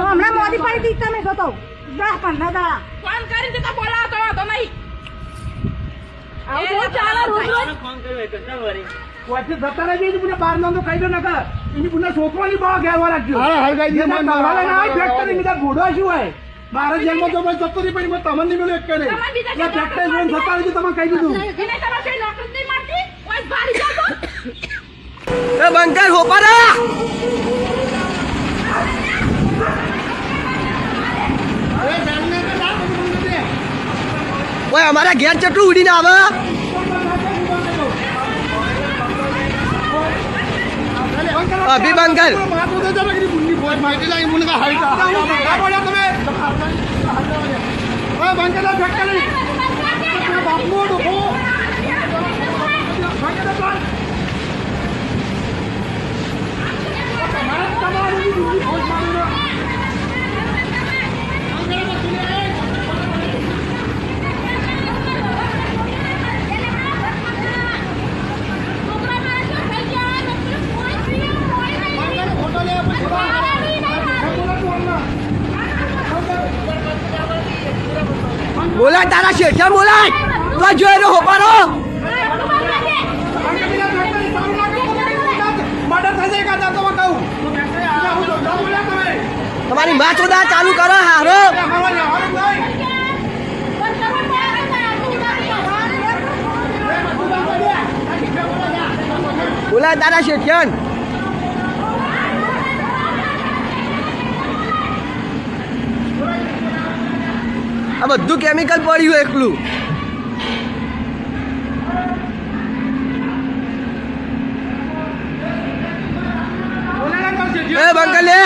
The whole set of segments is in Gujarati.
હમણાં મોદી પડી હતી તમે જોતો 10-15 દાડા ફોન કરીને તો બોલાવતો હતો નહીં આવું ચાલે રોજ ફોન કર્યો કરતા વરી પછી જતા રહી ગઈ પુને બાર નામ તો કહી દો નકર એની પુને છોકરાની બહુ ઘેરવા રાખજો અરે હળગાઈ દે મને નવાલે ના ફેક્ટરી મીધા ઘોડો શું હોય મારા જેલમાં તો ભાઈ જતો રહી પડી તમને નહીં મળ્યો એક કરે એટલે ફેક્ટરી જોઈને જતા રહી તમે કહી દીધું એને તમે કઈ નોકરી નહીં મારતી ઓય બારી જાતો એ બંકર હોપારા ઓય અમારા ઘેર ચટલું ઉડીને આવે અભી બંકર બોલાય તારા શેઠિયા બોલાય તો જોઈ લો હોપારો તમારી માં ચોદા ચાલુ કરો હારો બોલાય તારા શેઠિયાન આ બધું કેમિકલ પડ્યું એકલું એ બંકર લે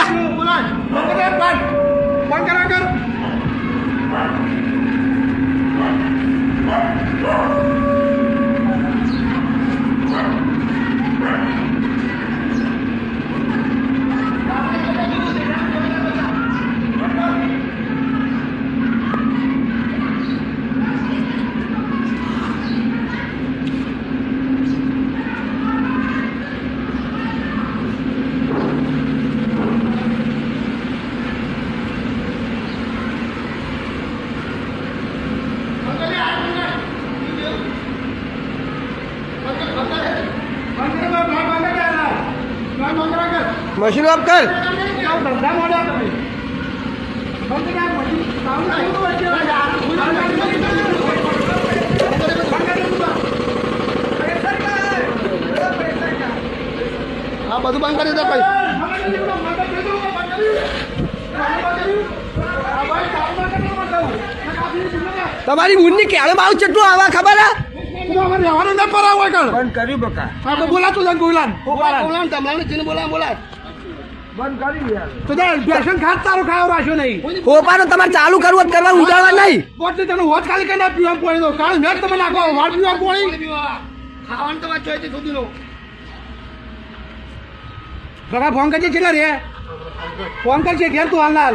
मशीन ऑफ कर हाँ બધું બંધ કરી દો ભાઈ તમારી મુન્ની કેળે બાવ ચટલું આવા ખબર હે બંધ કર્યું બકા હા બોલા તું બોલાન તમલાને જીને બોલા બંધ કરી યાર તો બેસન ખાત તારો ખાવ રાખ્યો નહીં હોપાનો તમારે ચાલુ કરવું જ કરવા ઉડાડવા નહીં પોતે તને હોત ખાલી કરીને પીવા પાણી દો કાલ મેં તમે નાખો વાળ પીવા પાણી ખાવાનું તમારે જોઈએ તે સુધીનો બકા ફોન કરજે ચેલા રે ફોન કરજે ઘેર તું હાલ ના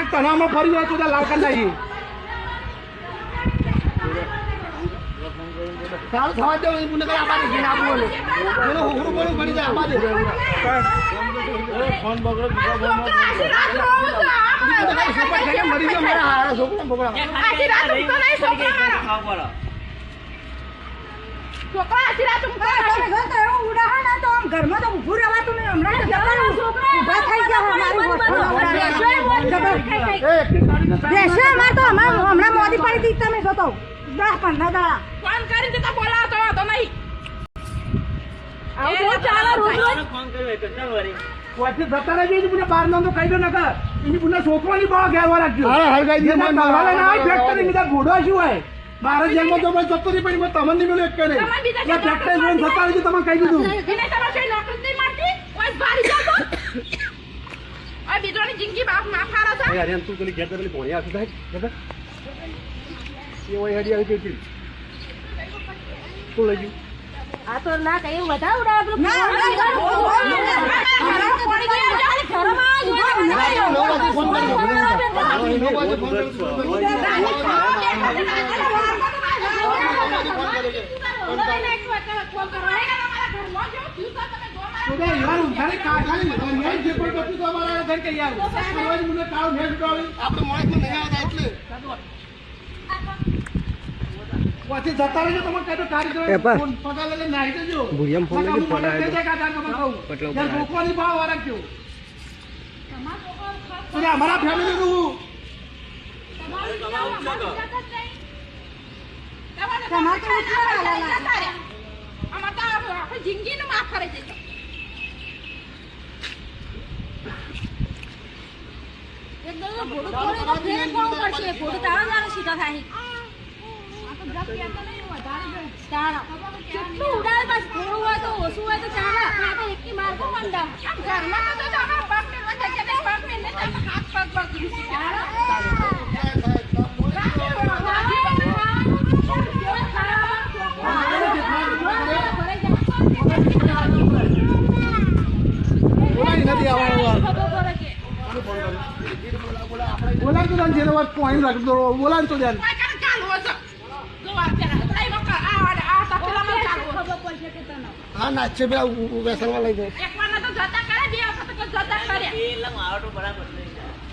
તને હમણાં ફરી જાય તો લાલ કરી નાખી સારું થવા દો પુને કઈ આબાદે જીને આપવું બોલો હુરું બોલો પડી જાય આબાદે ફોન બગડો બીજા ફોન મરી ગયો મારા હારા છોકરા બગડા આખી રાત તો નહીં છોકરા મારા છોકરા આખી રાત ઊંઘા તો એવું ઉડાહા ના તો આમ ઘરમાં તો ઊભું રહેવાતું નહીં હમણાં તો છોકરા ઊભા થઈ ગયા અમારી હમણાં મોદી પડી હતી તમે જોતો 10-15 દાડા ફોન કરીને તો બોલાવતો હતો નહીં આવું ચાલે રોજ ફોન કર્યો કરતા વરી પછી જતા રહી ગઈ પુને બાર નામ તો કહી દો નકર એની પુને છોકરાની બહુ ઘેરવા રાખજો અરે હળગાઈ દે મને નવાલે ના ફેક્ટરી મીધા ઘોડો શું હોય મારા જેલમાં તો ભાઈ જતો રહી પડી તમને નહીં મળ્યો એક કરે એટલે ફેક્ટરી જોઈને જતા રહી તમે કહી દીધું એને તમે કઈ નોકરી નહીં મારતી ઓય બારી જાતો ઓય બીજોની જિંદગી બાપ ના ફારા છે યાર તું પેલી ઘેર પેલી ભોણી આવતી થાય ખબર એ ઓય હડી આવી ગઈ તું લઈ ગયું આ તો ના કઈ વધારે ઉડાવ સારું ખાલી ખાલી અન્યાય જે પણ કરતું તો અમારા ઘર કહી આવું રોજ મને કાવ ને ઉડાવી આપણે મોણસમાં નહીં આવતા એટલે પછી જતા રહેજો તમે કઈ તો કાર્યક્રમ પગાર લઈને નાહી જજો ભૂરિયમ ફોન લઈને પડાય યાર ભૂખવાની ભાવ રાખજો અને અમારા ફેમિલી નું જિંદગી નું માફ કરી દેજો કેટલું ઉડાય બસ થોડું હોય તો ઓછું હોય તો ચાલે એકી માર્ગો મંડાવ આમ ઘરમાં તો પગ ને હાથ પગ બોલાય તો જેનો વાત પોઈન્ટ રાખતો બોલાય તો જાન હા નાચે બે વેસલમાં લઈ જાય એક વાર તો જતા કરે બે વખત તો જતા કરે એટલે મારો બરાબર નહીં જાય